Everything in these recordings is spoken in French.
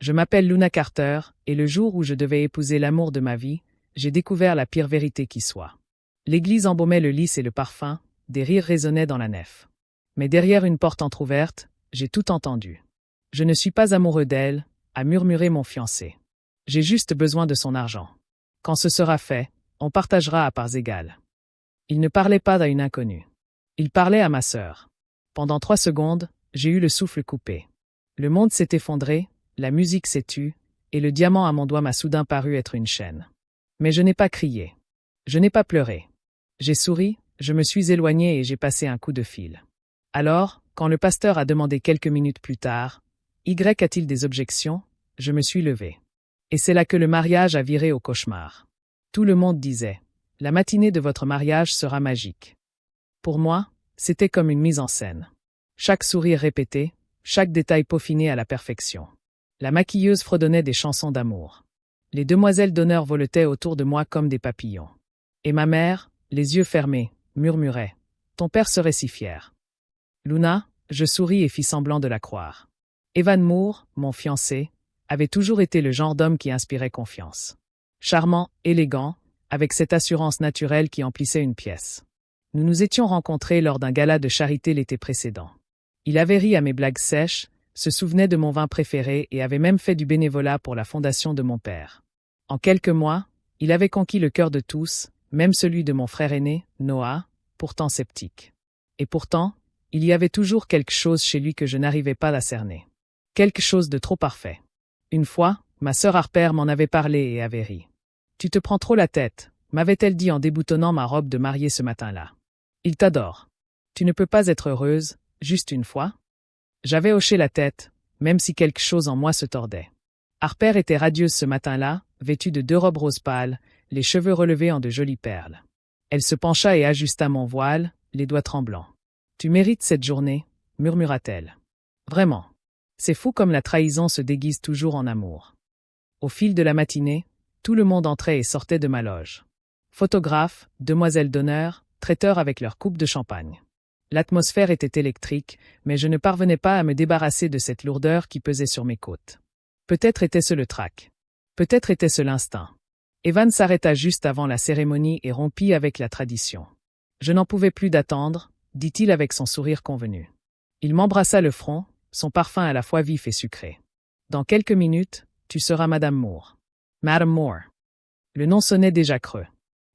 Je m'appelle Luna Carter, et le jour où je devais épouser l'amour de ma vie, j'ai découvert la pire vérité qui soit. L'église embaumait le lys et le parfum, des rires résonnaient dans la nef. Mais derrière une porte entr'ouverte, j'ai tout entendu. Je ne suis pas amoureux d'elle, a murmuré mon fiancé. J'ai juste besoin de son argent. Quand ce sera fait, on partagera à parts égales. Il ne parlait pas à une inconnue. Il parlait à ma sœur. Pendant 3 secondes, j'ai eu le souffle coupé. Le monde s'est effondré, la musique s'est tue, et le diamant à mon doigt m'a soudain paru être une chaîne. Mais je n'ai pas crié. Je n'ai pas pleuré. J'ai souri, je me suis éloigné et j'ai passé un coup de fil. Alors, quand le pasteur a demandé quelques minutes plus tard, « Y a-t-il des objections ?» je me suis levé. Et c'est là que le mariage a viré au cauchemar. Tout le monde disait « La matinée de votre mariage sera magique ». Pour moi, c'était comme une mise en scène. Chaque sourire répété, chaque détail peaufiné à la perfection. La maquilleuse fredonnait des chansons d'amour. Les demoiselles d'honneur voletaient autour de moi comme des papillons. Et ma mère, les yeux fermés, murmurait « Ton père serait si fier ». Luna, je souris et fis semblant de la croire. Evan Moore, mon fiancé, avait toujours été le genre d'homme qui inspirait confiance. Charmant, élégant, avec cette assurance naturelle qui emplissait une pièce. Nous nous étions rencontrés lors d'un gala de charité l'été précédent. Il avait ri à mes blagues sèches, se souvenait de mon vin préféré et avait même fait du bénévolat pour la fondation de mon père. En quelques mois, il avait conquis le cœur de tous, même celui de mon frère aîné, Noah, pourtant sceptique. Et pourtant, il y avait toujours quelque chose chez lui que je n'arrivais pas à cerner. Quelque chose de trop parfait. Une fois, ma sœur Harper m'en avait parlé et avait ri. « Tu te prends trop la tête », m'avait-elle dit en déboutonnant ma robe de mariée ce matin-là. « Il t'adore. Tu ne peux pas être heureuse, juste une fois ?» J'avais hoché la tête, même si quelque chose en moi se tordait. Harper était radieuse ce matin-là, vêtue de 2 robes rose pâle, les cheveux relevés en de jolies perles. Elle se pencha et ajusta mon voile, les doigts tremblants. « Tu mérites cette journée, » murmura-t-elle. Vraiment. C'est fou comme la trahison se déguise toujours en amour. Au fil de la matinée, tout le monde entrait et sortait de ma loge. Photographes, demoiselles d'honneur, traiteurs avec leurs coupes de champagne. L'atmosphère était électrique, mais je ne parvenais pas à me débarrasser de cette lourdeur qui pesait sur mes côtes. Peut-être était-ce le trac. Peut-être était-ce l'instinct. Evan s'arrêta juste avant la cérémonie et rompit avec la tradition. Je n'en pouvais plus d'attendre, dit-il avec son sourire convenu. Il m'embrassa le front, son parfum à la fois vif et sucré. Dans quelques minutes, tu seras Madame Moore. Madame Moore. Le nom sonnait déjà creux.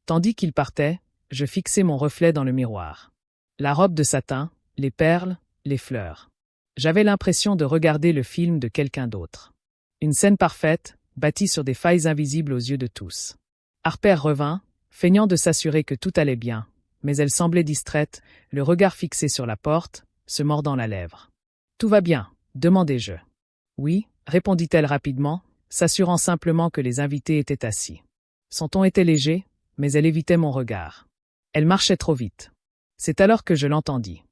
Tandis qu'il partait, je fixais mon reflet dans le miroir. La robe de satin, les perles, les fleurs. J'avais l'impression de regarder le film de quelqu'un d'autre. Une scène parfaite, bâtie sur des failles invisibles aux yeux de tous. Harper revint, feignant de s'assurer que tout allait bien, mais elle semblait distraite, le regard fixé sur la porte, se mordant la lèvre. « Tout va bien ?» demandai-je. « Oui » répondit-elle rapidement, s'assurant simplement que les invités étaient assis. Son ton était léger, mais elle évitait mon regard. Elle marchait trop vite. C'est alors que je l'entendis.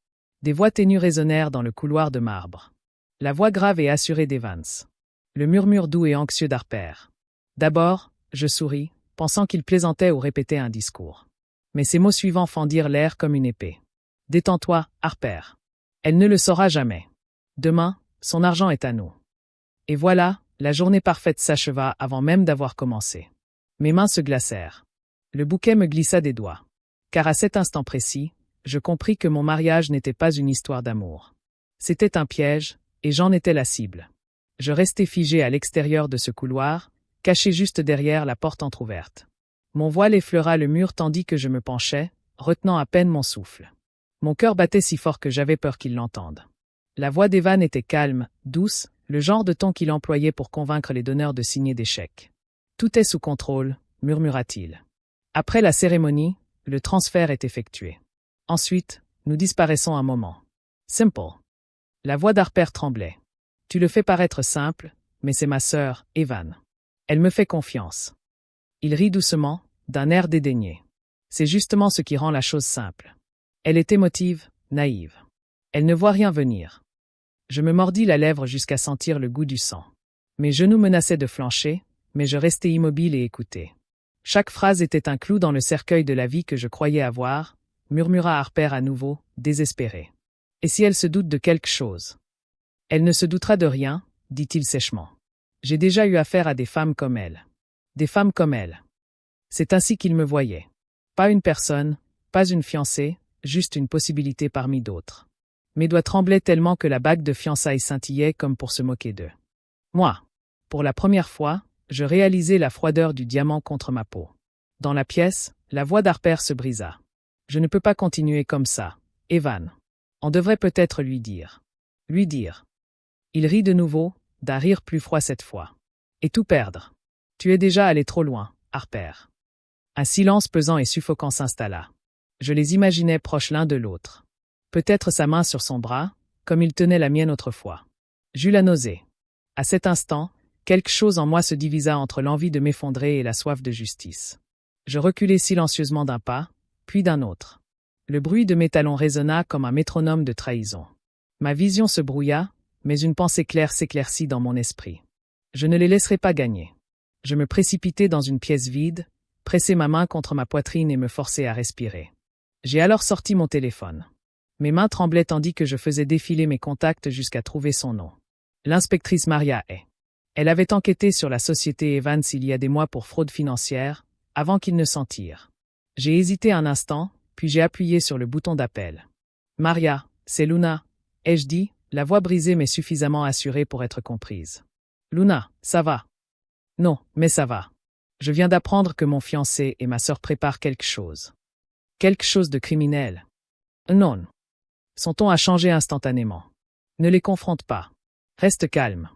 Des voix ténues résonnèrent dans le couloir de marbre. La voix grave et assurée d'Evans. Le murmure doux et anxieux d'Harper. D'abord, je souris, pensant qu'il plaisantait ou répétait un discours. Mais ces mots suivants fendirent l'air comme une épée. « Détends-toi, Harper. Elle ne le saura jamais. Demain, son argent est à nous. » Et voilà, la journée parfaite s'acheva avant même d'avoir commencé. Mes mains se glacèrent. Le bouquet me glissa des doigts. Car à cet instant précis, je compris que mon mariage n'était pas une histoire d'amour. C'était un piège, et j'en étais la cible. Je restai figé à l'extérieur de ce couloir, caché juste derrière la porte entr'ouverte. Mon voile effleura le mur tandis que je me penchais, retenant à peine mon souffle. Mon cœur battait si fort que j'avais peur qu'il l'entende. La voix d'Evan était calme, douce, le genre de ton qu'il employait pour convaincre les donneurs de signer des chèques. « Tout est sous contrôle », murmura-t-il. Après la cérémonie, le transfert est effectué. Ensuite, nous disparaissons un moment. Simple. La voix d'Harper tremblait. Tu le fais paraître simple, mais c'est ma sœur, Evan. Elle me fait confiance. Il rit doucement, d'un air dédaigné. C'est justement ce qui rend la chose simple. Elle est émotive, naïve. Elle ne voit rien venir. Je me mordis la lèvre jusqu'à sentir le goût du sang. Mes genoux menaçaient de flancher, mais je restais immobile et écoutais. Chaque phrase était un clou dans le cercueil de la vie que je croyais avoir, murmura Harper à nouveau, désespéré. Et si elle se doute de quelque chose? Elle ne se doutera de rien, dit-il sèchement. J'ai déjà eu affaire à des femmes comme elle. Des femmes comme elle. C'est ainsi qu'ils me voyaient. Pas une personne, pas une fiancée, juste une possibilité parmi d'autres. Mes doigts tremblaient tellement que la bague de fiançailles scintillait comme pour se moquer d'eux. Moi. Pour la première fois, je réalisais la froideur du diamant contre ma peau. Dans la pièce, la voix d'Harper se brisa. Je ne peux pas continuer comme ça, Evan. On devrait peut-être lui dire. Lui dire. Il rit de nouveau, d'un rire plus froid cette fois. Et tout perdre. Tu es déjà allé trop loin, Harper. Un silence pesant et suffocant s'installa. Je les imaginais proches l'un de l'autre. Peut-être sa main sur son bras, comme il tenait la mienne autrefois. J'eus la nausée. À cet instant, quelque chose en moi se divisa entre l'envie de m'effondrer et la soif de justice. Je reculai silencieusement d'un pas, puis d'un autre. Le bruit de mes talons résonna comme un métronome de trahison. Ma vision se brouilla, mais une pensée claire s'éclaircit dans mon esprit. Je ne les laisserai pas gagner. Je me précipitai dans une pièce vide, pressai ma main contre ma poitrine et me forçai à respirer. J'ai alors sorti mon téléphone. Mes mains tremblaient tandis que je faisais défiler mes contacts jusqu'à trouver son nom. L'inspectrice Maria Hay. Elle avait enquêté sur la société Evans il y a des mois pour fraude financière, avant qu'il ne s'en tire. J'ai hésité un instant, puis j'ai appuyé sur le bouton d'appel. « Maria, c'est Luna », ai-je dit, la voix brisée mais suffisamment assurée pour être comprise. « Luna, ça va ?»« Non, mais ça va. Je viens d'apprendre que mon fiancé et ma sœur préparent quelque chose. » « Quelque chose de criminel. »« Non. » Son ton a changé instantanément. « Ne les confronte pas. Reste calme.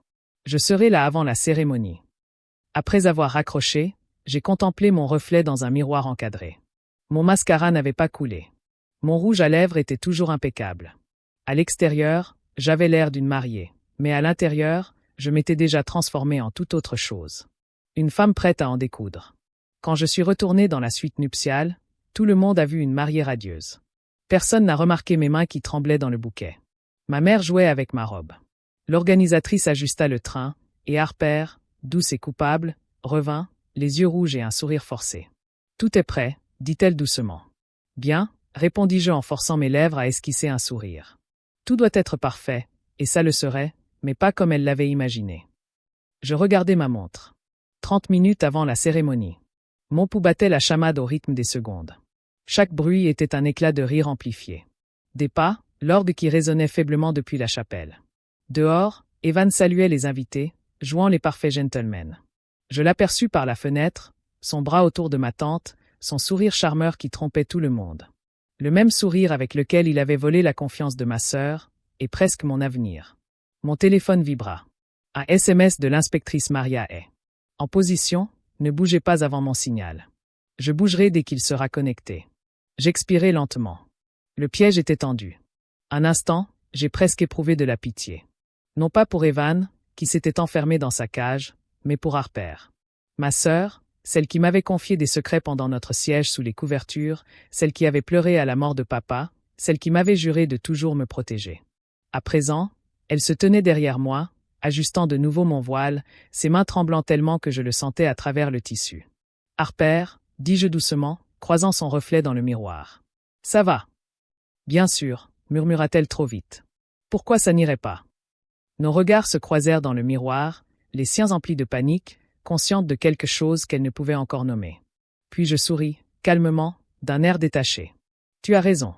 Je serai là avant la cérémonie. » Après avoir raccroché, j'ai contemplé mon reflet dans un miroir encadré. Mon mascara n'avait pas coulé. Mon rouge à lèvres était toujours impeccable. À l'extérieur, j'avais l'air d'une mariée, mais à l'intérieur, je m'étais déjà transformée en toute autre chose. Une femme prête à en découdre. Quand je suis retournée dans la suite nuptiale, tout le monde a vu une mariée radieuse. Personne n'a remarqué mes mains qui tremblaient dans le bouquet. Ma mère jouait avec ma robe. L'organisatrice ajusta le train, et Harper, douce et coupable, revint, les yeux rouges et un sourire forcé. « Tout est prêt », dit-elle doucement. « Bien », répondis-je en forçant mes lèvres à esquisser un sourire. Tout doit être parfait, et ça le serait, mais pas comme elle l'avait imaginé. Je regardai ma montre. 30 minutes avant la cérémonie. Mon pouls battait la chamade au rythme des secondes. Chaque bruit était un éclat de rire amplifié. Des pas, l'orgue qui résonnait faiblement depuis la chapelle. Dehors, Evan saluait les invités, jouant les parfaits gentlemen. Je l'aperçus par la fenêtre, son bras autour de ma tante, son sourire charmeur qui trompait tout le monde. Le même sourire avec lequel il avait volé la confiance de ma sœur, et presque mon avenir. Mon téléphone vibra. Un SMS de l'inspectrice Maria Hay. En position, ne bougez pas avant mon signal. Je bougerai dès qu'il sera connecté. J'expirai lentement. Le piège était tendu. Un instant, j'ai presque éprouvé de la pitié. Non pas pour Evan, qui s'était enfermé dans sa cage, mais pour Harper. Ma sœur, celle qui m'avait confié des secrets pendant notre siège sous les couvertures, celle qui avait pleuré à la mort de papa, celle qui m'avait juré de toujours me protéger. À présent, elle se tenait derrière moi, ajustant de nouveau mon voile, ses mains tremblant tellement que je le sentais à travers le tissu. « Harper », dis-je doucement, croisant son reflet dans le miroir. « Ça va. »« Bien sûr », murmura-t-elle trop vite. « Pourquoi ça n'irait pas ?» Nos regards se croisèrent dans le miroir, les siens emplis de panique, consciente de quelque chose qu'elle ne pouvait encore nommer. Puis je souris, calmement, d'un air détaché. « Tu as raison.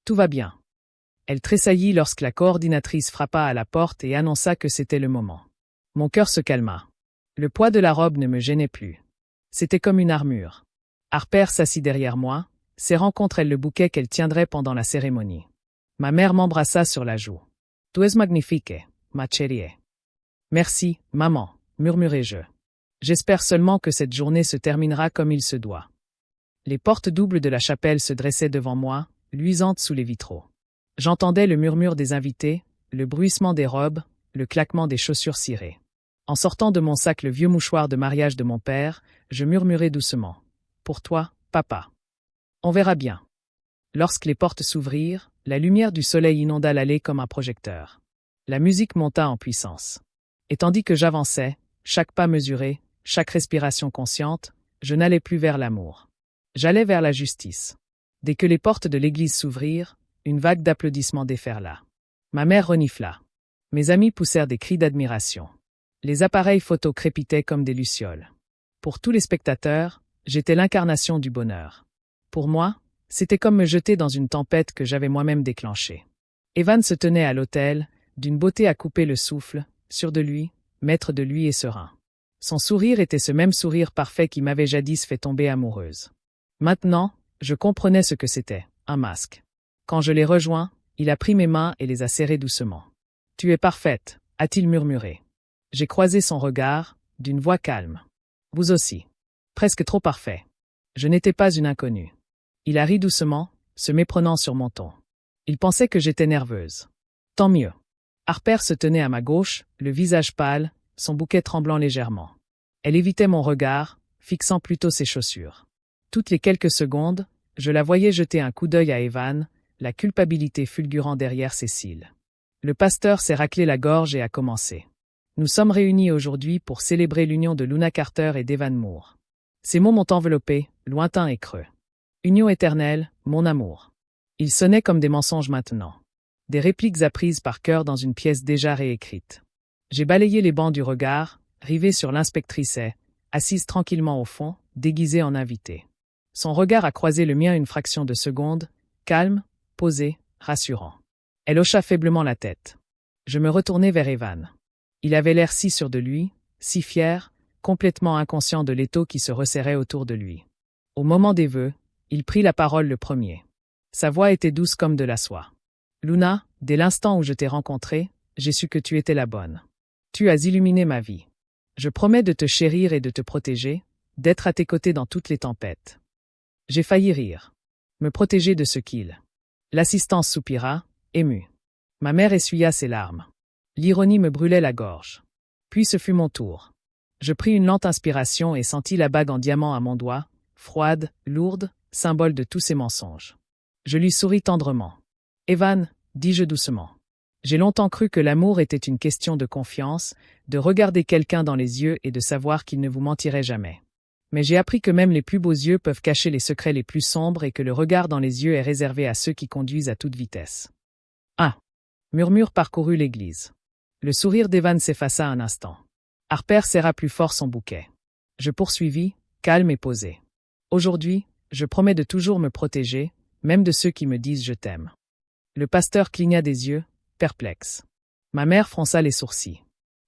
Tout va bien. » Elle tressaillit lorsque la coordinatrice frappa à la porte et annonça que c'était le moment. Mon cœur se calma. Le poids de la robe ne me gênait plus. C'était comme une armure. Harper s'assit derrière moi, serrant contre elle le bouquet qu'elle tiendrait pendant la cérémonie. Ma mère m'embrassa sur la joue. « Tu es magnifique, ma chérie. »« Merci, maman, » murmurai-je. « J'espère seulement que cette journée se terminera comme il se doit. » Les portes doubles de la chapelle se dressaient devant moi, luisantes sous les vitraux. J'entendais le murmure des invités, le bruissement des robes, le claquement des chaussures cirées. En sortant de mon sac le vieux mouchoir de mariage de mon père, je murmurai doucement. « Pour toi, papa. On verra bien. » Lorsque les portes s'ouvrirent, la lumière du soleil inonda l'allée comme un projecteur. La musique monta en puissance. Et tandis que j'avançais, chaque pas mesuré, chaque respiration consciente, je n'allais plus vers l'amour. J'allais vers la justice. Dès que les portes de l'église s'ouvrirent, une vague d'applaudissements déferla. Ma mère renifla. Mes amis poussèrent des cris d'admiration. Les appareils photo crépitaient comme des lucioles. Pour tous les spectateurs, j'étais l'incarnation du bonheur. Pour moi, c'était comme me jeter dans une tempête que j'avais moi-même déclenchée. Evan se tenait à l'autel, d'une beauté à couper le souffle, sûr de lui, maître de lui et serein. Son sourire était ce même sourire parfait qui m'avait jadis fait tomber amoureuse. Maintenant, je comprenais ce que c'était, un masque. Quand je l'ai rejoint, il a pris mes mains et les a serrées doucement. « Tu es parfaite », a-t-il murmuré. J'ai croisé son regard, d'une voix calme. « Vous aussi. Presque trop parfait. » Je n'étais pas une inconnue. Il a ri doucement, se méprenant sur mon ton. Il pensait que j'étais nerveuse. Tant mieux. Harper se tenait à ma gauche, le visage pâle, son bouquet tremblant légèrement. Elle évitait mon regard, fixant plutôt ses chaussures. Toutes les quelques secondes, je la voyais jeter un coup d'œil à Evan, la culpabilité fulgurant derrière ses cils. Le pasteur s'est raclé la gorge et a commencé. Nous sommes réunis aujourd'hui pour célébrer l'union de Luna Carter et d'Evan Moore. Ces mots m'ont enveloppé, lointain et creux. Union éternelle, mon amour. Ils sonnaient comme des mensonges maintenant. Des répliques apprises par cœur dans une pièce déjà réécrite. J'ai balayé les bancs du regard, rivé sur l'inspectrice, assise tranquillement au fond, déguisée en invitée. Son regard a croisé le mien une fraction de seconde, calme, posé, rassurant. Elle hocha faiblement la tête. Je me retournai vers Evan. Il avait l'air si sûr de lui, si fier, complètement inconscient de l'étau qui se resserrait autour de lui. Au moment des vœux, il prit la parole le premier. Sa voix était douce comme de la soie. « Luna, dès l'instant où je t'ai rencontrée, j'ai su que tu étais la bonne. Tu as illuminé ma vie. Je promets de te chérir et de te protéger, d'être à tes côtés dans toutes les tempêtes. » J'ai failli rire. Me protéger de ce qu'il. L'assistance soupira, émue. Ma mère essuya ses larmes. L'ironie me brûlait la gorge. Puis ce fut mon tour. Je pris une lente inspiration et sentis la bague en diamant à mon doigt, froide, lourde, symbole de tous ces mensonges. Je lui souris tendrement. « Evan, » dis-je doucement. J'ai longtemps cru que l'amour était une question de confiance, de regarder quelqu'un dans les yeux et de savoir qu'il ne vous mentirait jamais. Mais j'ai appris que même les plus beaux yeux peuvent cacher les secrets les plus sombres et que le regard dans les yeux est réservé à ceux qui conduisent à toute vitesse. « Ah !» Murmure parcourut l'église. Le sourire d'Evan s'effaça un instant. Harper serra plus fort son bouquet. Je poursuivis, calme et posé. Aujourd'hui, je promets de toujours me protéger, même de ceux qui me disent je t'aime. Le pasteur cligna des yeux, perplexe. Ma mère fronça les sourcils.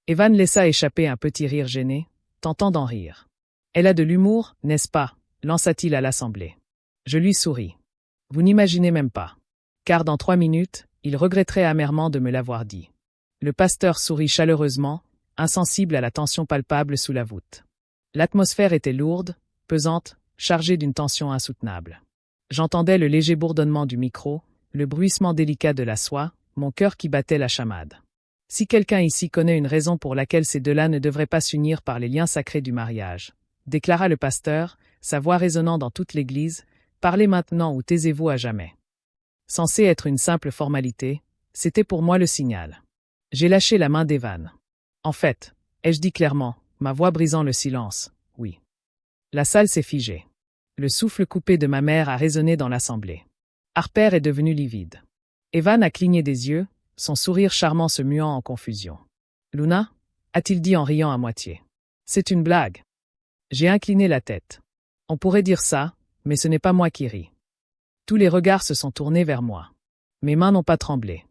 Evan laissa échapper un petit rire gêné, tentant d'en rire. Elle a de l'humour, n'est-ce pas, lança-t-il à l'assemblée. Je lui souris. Vous n'imaginez même pas. Car dans 3 minutes, il regretterait amèrement de me l'avoir dit. Le pasteur sourit chaleureusement, insensible à la tension palpable sous la voûte. L'atmosphère était lourde, pesante, chargée d'une tension insoutenable. J'entendais le léger bourdonnement du micro, le bruissement délicat de la soie, mon cœur qui battait la chamade. Si quelqu'un ici connaît une raison pour laquelle ces deux-là ne devraient pas s'unir par les liens sacrés du mariage, déclara le pasteur, sa voix résonnant dans toute l'église, parlez maintenant ou taisez-vous à jamais. Censé être une simple formalité, c'était pour moi le signal. J'ai lâché la main d'Evan. En fait, ai-je dit clairement, ma voix brisant le silence, oui. La salle s'est figée. Le souffle coupé de ma mère a résonné dans l'assemblée. Harper est devenu livide. Evan a cligné des yeux, son sourire charmant se muant en confusion. « Luna » a-t-il dit en riant à moitié. « C'est une blague. » J'ai incliné la tête. On pourrait dire ça, mais ce n'est pas moi qui ris. Tous les regards se sont tournés vers moi. Mes mains n'ont pas tremblé.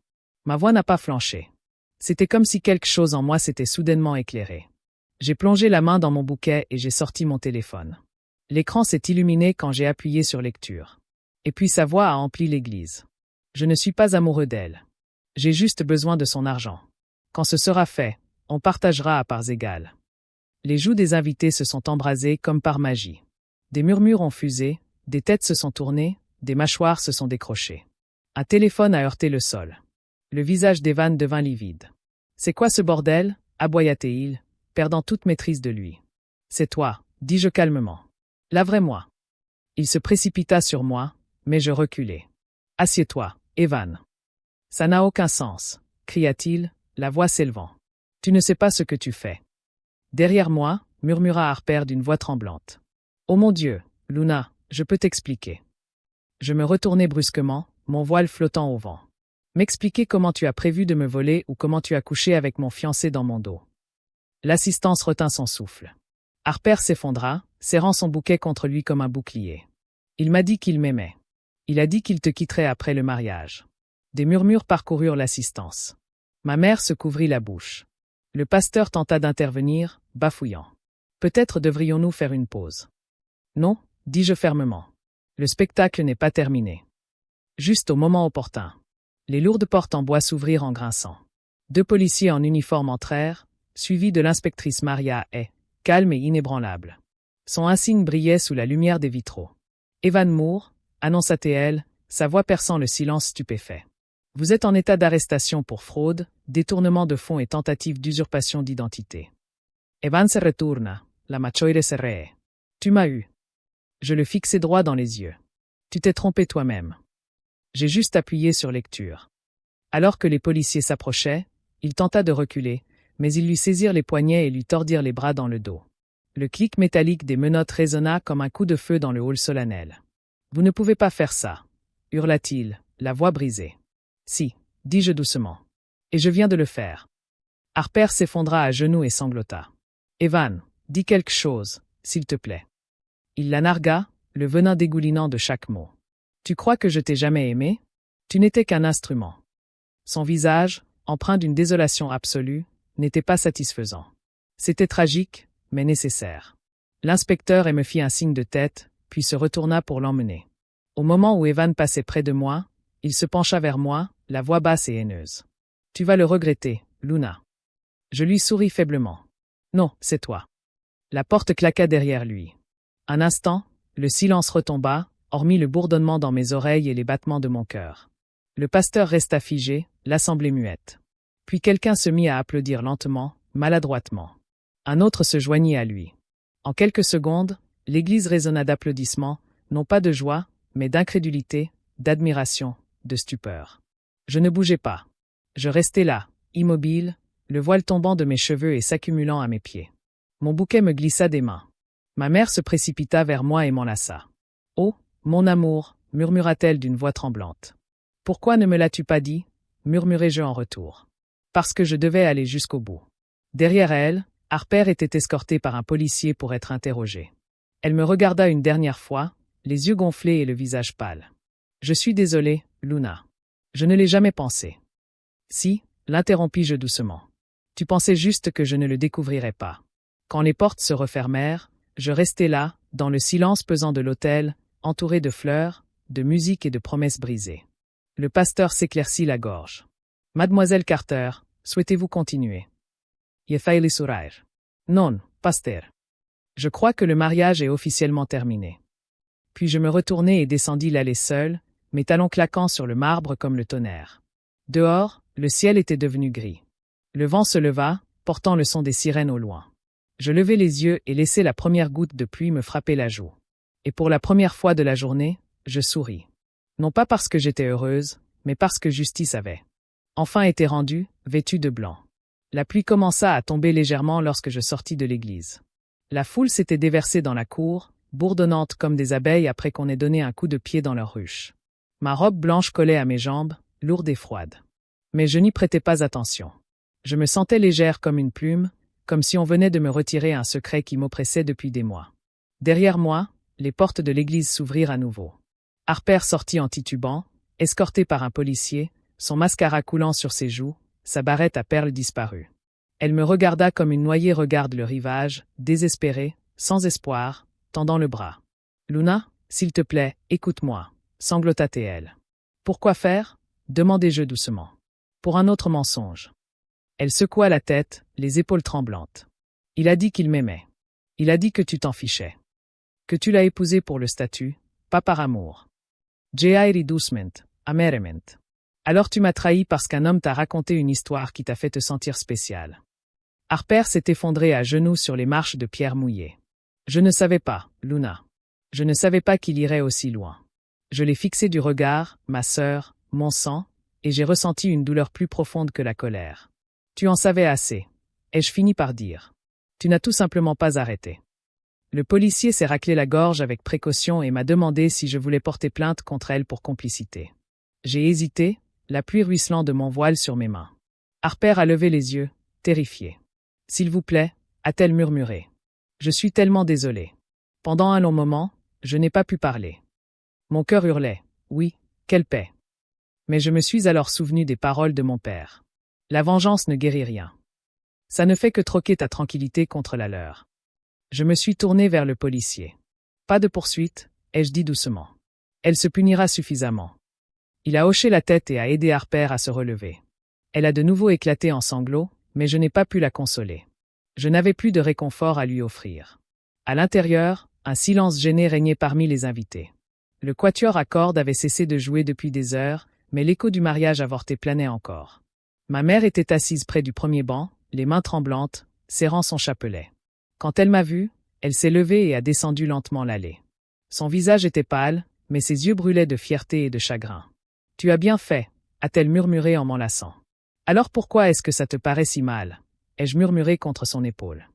Ma voix n'a pas flanché. C'était comme si quelque chose en moi s'était soudainement éclairé. J'ai plongé la main dans mon bouquet et j'ai sorti mon téléphone. L'écran s'est illuminé quand j'ai appuyé sur lecture. Et puis sa voix a empli l'église. Je ne suis pas amoureux d'elle. J'ai juste besoin de son argent. Quand ce sera fait, on partagera à parts égales. Les joues des invités se sont embrasées comme par magie. Des murmures ont fusé, des têtes se sont tournées, des mâchoires se sont décrochées. Un téléphone a heurté le sol. Le visage d'Evan devint livide. « C'est quoi ce bordel » aboya-t-il, perdant toute maîtrise de lui. « C'est toi, dis-je calmement. Lave-moi. » Il se précipita sur moi, mais je reculai. « Assieds-toi, Evan. »« Ça n'a aucun sens, » cria-t-il, la voix s'élevant. « Tu ne sais pas ce que tu fais. » Derrière moi, murmura Harper d'une voix tremblante. « Oh mon Dieu, Luna, je peux t'expliquer. » Je me retournai brusquement, mon voile flottant au vent. « M'expliquer comment tu as prévu de me voler ou comment tu as couché avec mon fiancé dans mon dos. » L'assistance retint son souffle. Harper s'effondra, serrant son bouquet contre lui comme un bouclier. Il m'a dit qu'il m'aimait. Il a dit qu'il te quitterait après le mariage. Des murmures parcoururent l'assistance. Ma mère se couvrit la bouche. Le pasteur tenta d'intervenir, bafouillant. Peut-être devrions-nous faire une pause. Non, dis-je fermement. Le spectacle n'est pas terminé. Juste au moment opportun. Les lourdes portes en bois s'ouvrirent en grinçant. 2 policiers en uniforme entrèrent, suivis de l'inspectrice Maria Hay, calme et inébranlable. Son insigne brillait sous la lumière des vitraux. Evan Moore, annonça-t-elle, sa voix perçant le silence stupéfait. Vous êtes en état d'arrestation pour fraude, détournement de fonds et tentative d'usurpation d'identité. Evan se retourna, la machoire se ree. Tu m'as eu. Je le fixai droit dans les yeux. Tu t'es trompé toi-même. J'ai juste appuyé sur lecture. Alors que les policiers s'approchaient, il tenta de reculer, mais ils lui saisirent les poignets et lui tordirent les bras dans le dos. Le clic métallique des menottes résonna comme un coup de feu dans le hall solennel. Vous ne pouvez pas faire ça, hurla-t-il, la voix brisée. Si, dis-je doucement. Et je viens de le faire. Harper s'effondra à genoux et sanglota. Evan, dis quelque chose, s'il te plaît. Il la nargua, le venin dégoulinant de chaque mot. Tu crois que je t'ai jamais aimé? Tu n'étais qu'un instrument. Son visage, empreint d'une désolation absolue, n'était pas satisfaisant. C'était tragique, mais nécessaire. L'inspecteur me fit un signe de tête, puis se retourna pour l'emmener. Au moment où Evan passait près de moi, il se pencha vers moi, la voix basse et haineuse. Tu vas le regretter, Luna. Je lui souris faiblement. Non, c'est toi. La porte claqua derrière lui. Un instant, le silence retomba, hormis le bourdonnement dans mes oreilles et les battements de mon cœur. Le pasteur resta figé, l'assemblée muette. Puis quelqu'un se mit à applaudir lentement, maladroitement. Un autre se joignit à lui. En quelques secondes, l'église résonna d'applaudissements, non pas de joie, mais d'incrédulité, d'admiration, de stupeur. Je ne bougeais pas. Je restais là, immobile, le voile tombant de mes cheveux et s'accumulant à mes pieds. Mon bouquet me glissa des mains. Ma mère se précipita vers moi et m'enlaça. « Oh, mon amour !» murmura-t-elle d'une voix tremblante. « Pourquoi ne me l'as-tu pas dit ?» murmurai-je en retour. Parce que je devais aller jusqu'au bout. Derrière elle, Harper était escortée par un policier pour être interrogée. Elle me regarda une dernière fois, les yeux gonflés et le visage pâle. « Je suis désolée, Luna. Je ne l'ai jamais pensé. » Si, l'interrompis-je doucement. Tu pensais juste que je ne le découvrirais pas. Quand les portes se refermèrent, je restai là, dans le silence pesant de l'hôtel, entouré de fleurs, de musique et de promesses brisées. Le pasteur s'éclaircit la gorge. « Mademoiselle Carter, souhaitez-vous continuer ?» Je failli sourire. « Non, pasteur. Je crois que le mariage est officiellement terminé. » Puis je me retournai et descendis l'allée seule, mes talons claquant sur le marbre comme le tonnerre. Dehors, le ciel était devenu gris. Le vent se leva, portant le son des sirènes au loin. Je levai les yeux et laissai la première goutte de pluie me frapper la joue. Et pour la première fois de la journée, je souris. Non pas parce que j'étais heureuse, mais parce que justice avait enfin été rendue, vêtue de blanc. La pluie commença à tomber légèrement lorsque je sortis de l'église. La foule s'était déversée dans la cour, bourdonnante comme des abeilles après qu'on ait donné un coup de pied dans leur ruche. Ma robe blanche collait à mes jambes, lourde et froide. Mais je n'y prêtais pas attention. Je me sentais légère comme une plume, comme si on venait de me retirer un secret qui m'oppressait depuis des mois. Derrière moi, les portes de l'église s'ouvrirent à nouveau. Harper sortit en titubant, escorté par un policier, son mascara coulant sur ses joues, sa barrette à perles disparue. Elle me regarda comme une noyée regarde le rivage, désespérée, sans espoir, tendant le bras. « Luna, s'il te plaît, écoute-moi » sanglota-t-elle. « Pourquoi faire ?» demandai-je doucement. « Pour un autre mensonge. » Elle secoua la tête, les épaules tremblantes. « Il a dit qu'il m'aimait. Il a dit que tu t'en fichais. Que tu l'as épousé pour le statut, pas par amour. J.I. Reducement, amerement. Alors tu m'as trahi parce qu'un homme t'a raconté une histoire qui t'a fait te sentir spécial. » Harper s'est effondré à genoux sur les marches de pierre mouillée. « Je ne savais pas, Luna. Je ne savais pas qu'il irait aussi loin. Je l'ai fixé du regard, ma sœur, mon sang, et j'ai ressenti une douleur plus profonde que la colère. Tu en savais assez. » ai-je fini par dire. Tu n'as tout simplement pas arrêté. Le policier s'est raclé la gorge avec précaution et m'a demandé si je voulais porter plainte contre elle pour complicité. J'ai hésité, la pluie ruisselant de mon voile sur mes mains. Harper a levé les yeux, terrifié. « S'il vous plaît, a-t-elle murmuré. Je suis tellement désolée. Pendant un long moment, je n'ai pas pu parler. Mon cœur hurlait. Oui, quelle paix. Mais je me suis alors souvenu des paroles de mon père. La vengeance ne guérit rien. Ça ne fait que troquer ta tranquillité contre la leur. Je me suis tourné vers le policier. Pas de poursuite, ai-je dit doucement. Elle se punira suffisamment. Il a hoché la tête et a aidé Harper à se relever. Elle a de nouveau éclaté en sanglots, mais je n'ai pas pu la consoler. Je n'avais plus de réconfort à lui offrir. À l'intérieur, un silence gêné régnait parmi les invités. Le quatuor à cordes avait cessé de jouer depuis des heures, mais l'écho du mariage avorté planait encore. Ma mère était assise près du premier banc, les mains tremblantes, serrant son chapelet. Quand elle m'a vu, elle s'est levée et a descendu lentement l'allée. Son visage était pâle, mais ses yeux brûlaient de fierté et de chagrin. « Tu as bien fait », a-t-elle murmuré en m'enlaçant. « Alors pourquoi est-ce que ça te paraît si mal » ai-je murmuré contre son épaule.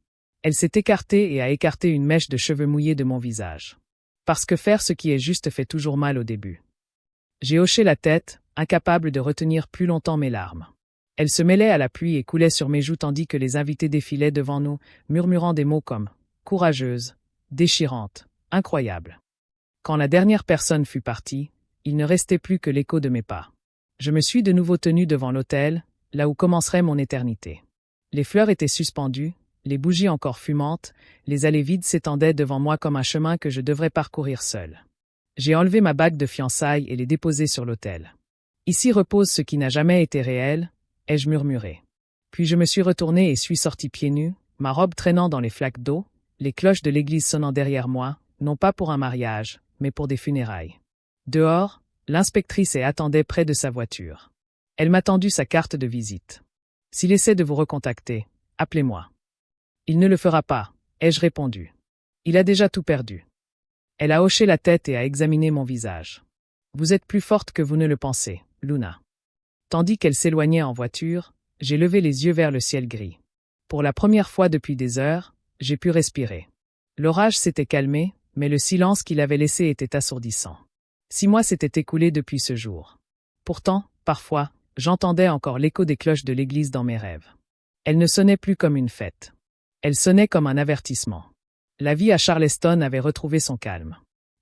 Elle s'est écartée et a écarté une mèche de cheveux mouillés de mon visage. Parce que faire ce qui est juste fait toujours mal au début. J'ai hoché la tête, incapable de retenir plus longtemps mes larmes. Elle se mêlait à la pluie et coulait sur mes joues tandis que les invités défilaient devant nous, murmurant des mots comme « courageuse »,« déchirante »,« incroyable ». Quand la dernière personne fut partie, il ne restait plus que l'écho de mes pas. Je me suis de nouveau tenu devant l'autel, là où commencerait mon éternité. Les fleurs étaient suspendues, les bougies encore fumantes, les allées vides s'étendaient devant moi comme un chemin que je devrais parcourir seul. J'ai enlevé ma bague de fiançailles et l'ai déposée sur l'autel. Ici repose ce qui n'a jamais été réel, ai-je murmuré. Puis je me suis retourné et suis sorti pieds nus, ma robe traînant dans les flaques d'eau, les cloches de l'église sonnant derrière moi, non pas pour un mariage, mais pour des funérailles. Dehors, l'inspectrice attendait près de sa voiture. Elle m'a tendu sa carte de visite. S'il essaie de vous recontacter, appelez-moi. Il ne le fera pas, ai-je répondu. Il a déjà tout perdu. Elle a hoché la tête et a examiné mon visage. Vous êtes plus forte que vous ne le pensez, Luna. Tandis qu'elle s'éloignait en voiture, j'ai levé les yeux vers le ciel gris. Pour la première fois depuis des heures, j'ai pu respirer. L'orage s'était calmé, mais le silence qu'il avait laissé était assourdissant. 6 mois s'étaient écoulés depuis ce jour. Pourtant, parfois, j'entendais encore l'écho des cloches de l'église dans mes rêves. Elle ne sonnait plus comme une fête. Elle sonnait comme un avertissement. La vie à Charleston avait retrouvé son calme.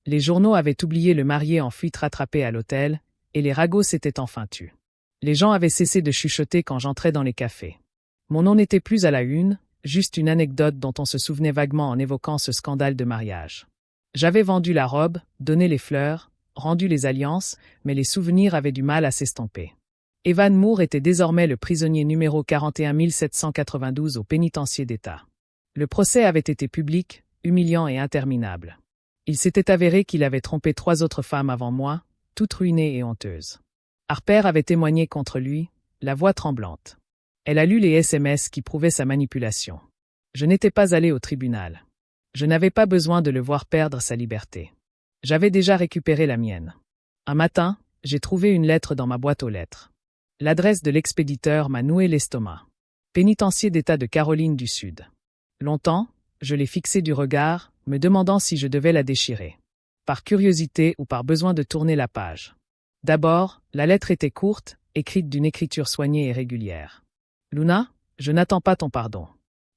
Les journaux avaient oublié le marié en fuite rattrapé à l'hôtel, et les ragots s'étaient enfin tus. Les gens avaient cessé de chuchoter quand j'entrais dans les cafés. Mon nom n'était plus à la une, juste une anecdote dont on se souvenait vaguement en évoquant ce scandale de mariage. J'avais vendu la robe, donné les fleurs, rendu les alliances, mais les souvenirs avaient du mal à s'estomper. Evan Moore était désormais le prisonnier numéro 41 792 au pénitencier d'État. Le procès avait été public, humiliant et interminable. Il s'était avéré qu'il avait trompé 3 autres femmes avant moi, toutes ruinées et honteuses. Harper avait témoigné contre lui, la voix tremblante. Elle a lu les SMS qui prouvaient sa manipulation. Je n'étais pas allé au tribunal. Je n'avais pas besoin de le voir perdre sa liberté. J'avais déjà récupéré la mienne. Un matin, j'ai trouvé une lettre dans ma boîte aux lettres. L'adresse de l'expéditeur m'a noué l'estomac. Pénitencier d'État de Caroline du Sud. Longtemps, je l'ai fixée du regard, me demandant si je devais la déchirer. Par curiosité ou par besoin de tourner la page. D'abord, la lettre était courte, écrite d'une écriture soignée et régulière. Luna, je n'attends pas ton pardon.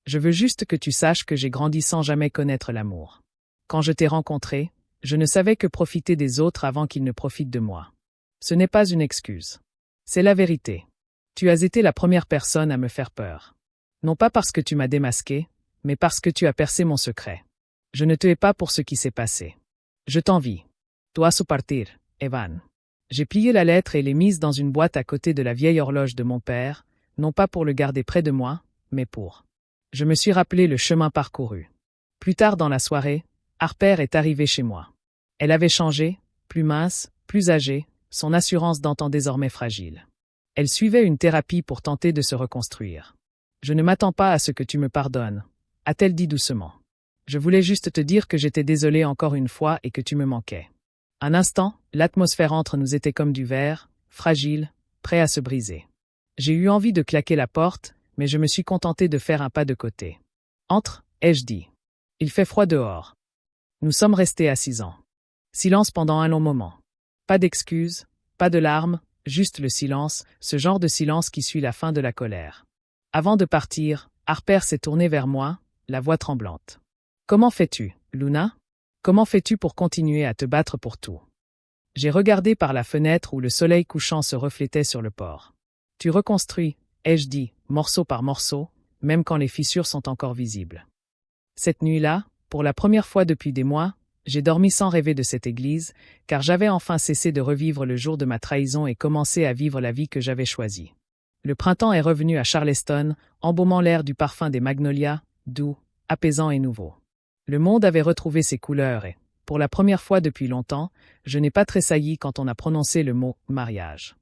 Je veux juste que tu saches que j'ai grandi sans jamais connaître l'amour. Quand je t'ai rencontré, je ne savais que profiter des autres avant qu'ils ne profitent de moi. Ce n'est pas une excuse. C'est la vérité. Tu as été la première personne à me faire peur. Non pas parce que tu m'as démasqué, mais parce que tu as percé mon secret. Je ne te hais pas pour ce qui s'est passé. Je t'envie. Dois partir, Evan. J'ai plié la lettre et l'ai mise dans une boîte à côté de la vieille horloge de mon père, non pas pour le garder près de moi, mais pour. Je me suis rappelé le chemin parcouru. Plus tard dans la soirée, Harper est arrivée chez moi. Elle avait changé, plus mince, plus âgée, son assurance d'antan désormais fragile. Elle suivait une thérapie pour tenter de se reconstruire. Je ne m'attends pas à ce que tu me pardonnes, a-t-elle dit doucement. Je voulais juste te dire que j'étais désolée encore une fois et que tu me manquais. Un instant, l'atmosphère entre nous était comme du verre, fragile, prêt à se briser. J'ai eu envie de claquer la porte, mais je me suis contenté de faire un pas de côté. Entre, ai-je dit. Il fait froid dehors. Nous sommes restés à 6 ans. Silence pendant un long moment. Pas d'excuses, pas de larmes, juste le silence, ce genre de silence qui suit la fin de la colère. Avant de partir, Harper s'est tourné vers moi, la voix tremblante. Comment fais-tu, Luna? Comment fais-tu pour continuer à te battre pour tout? J'ai regardé par la fenêtre où le soleil couchant se reflétait sur le port. Tu reconstruis, ai-je dit, morceau par morceau, même quand les fissures sont encore visibles. Cette nuit-là, pour la première fois depuis des mois, j'ai dormi sans rêver de cette église, car j'avais enfin cessé de revivre le jour de ma trahison et commencé à vivre la vie que j'avais choisie. Le printemps est revenu à Charleston, embaumant l'air du parfum des magnolias, doux, apaisant et nouveau. Le monde avait retrouvé ses couleurs et, pour la première fois depuis longtemps, je n'ai pas tressailli quand on a prononcé le mot « mariage ».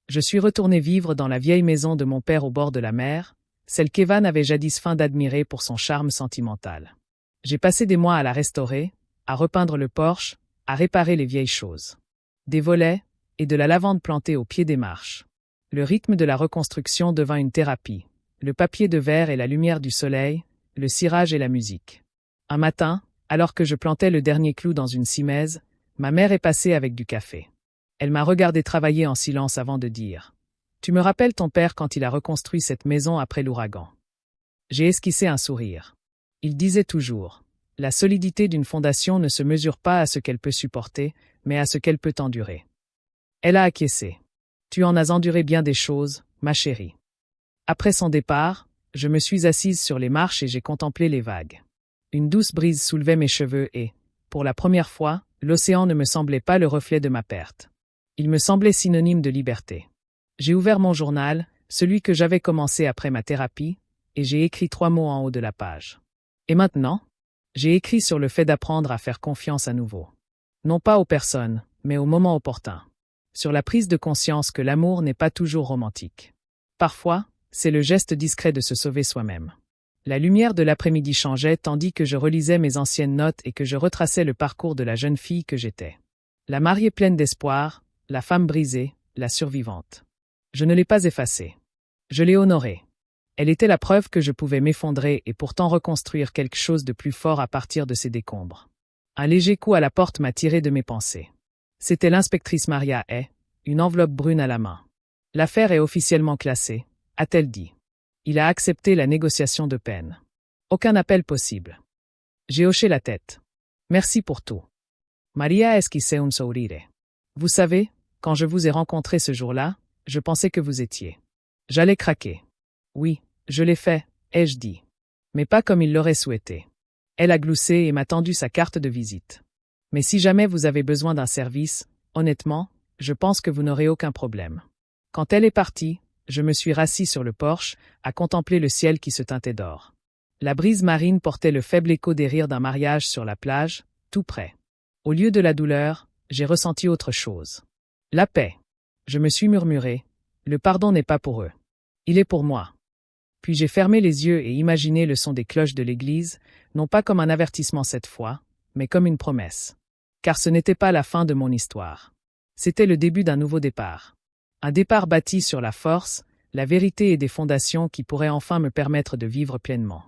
Je suis retourné vivre dans la vieille maison de mon père au bord de la mer, celle qu'Evan avait jadis feint d'admirer pour son charme sentimental. J'ai passé des mois à la restaurer, à repeindre le porche, à réparer les vieilles choses. Des volets et de la lavande plantée au pied des marches. Le rythme de la reconstruction devint une thérapie. Le papier de verre et la lumière du soleil, le cirage et la musique. Un matin, alors que je plantais le dernier clou dans une simèse, ma mère est passée avec du café. Elle m'a regardé travailler en silence avant de dire « Tu me rappelles ton père quand il a reconstruit cette maison après l'ouragan ?» J'ai esquissé un sourire. Il disait toujours « La solidité d'une fondation ne se mesure pas à ce qu'elle peut supporter, mais à ce qu'elle peut endurer. » Elle a acquiescé. « Tu en as enduré bien des choses, ma chérie. » Après son départ, je me suis assise sur les marches et j'ai contemplé les vagues. Une douce brise soulevait mes cheveux et, pour la première fois, l'océan ne me semblait pas le reflet de ma perte. Il me semblait synonyme de liberté. J'ai ouvert mon journal, celui que j'avais commencé après ma thérapie, et j'ai écrit 3 mots en haut de la page. Et maintenant? J'ai écrit sur le fait d'apprendre à faire confiance à nouveau. Non pas aux personnes, mais au moment opportun. Sur la prise de conscience que l'amour n'est pas toujours romantique. Parfois, c'est le geste discret de se sauver soi-même. La lumière de l'après-midi changeait tandis que je relisais mes anciennes notes et que je retraçais le parcours de la jeune fille que j'étais. La mariée pleine d'espoir, la femme brisée, la survivante. Je ne l'ai pas effacée. Je l'ai honorée. Elle était la preuve que je pouvais m'effondrer et pourtant reconstruire quelque chose de plus fort à partir de ces décombres. Un léger coup à la porte m'a tiré de mes pensées. C'était l'inspectrice Maria Hay, une enveloppe brune à la main. L'affaire est officiellement classée, a-t-elle dit. Il a accepté la négociation de peine. Aucun appel possible. J'ai hoché la tête. Merci pour tout. Maria esquissait un sourire. Vous savez, quand je vous ai rencontré ce jour-là, je pensais que vous étiez. J'allais craquer. Oui, je l'ai fait, ai-je dit. Mais pas comme il l'aurait souhaité. Elle a gloussé et m'a tendu sa carte de visite. Mais si jamais vous avez besoin d'un service, honnêtement, je pense que vous n'aurez aucun problème. Quand elle est partie, je me suis rassis sur le porche, à contempler le ciel qui se teintait d'or. La brise marine portait le faible écho des rires d'un mariage sur la plage, tout près. Au lieu de la douleur, j'ai ressenti autre chose. La paix. Je me suis murmuré, le pardon n'est pas pour eux. Il est pour moi. Puis j'ai fermé les yeux et imaginé le son des cloches de l'église, non pas comme un avertissement cette fois, mais comme une promesse. Car ce n'était pas la fin de mon histoire. C'était le début d'un nouveau départ. Un départ bâti sur la force, la vérité et des fondations qui pourraient enfin me permettre de vivre pleinement.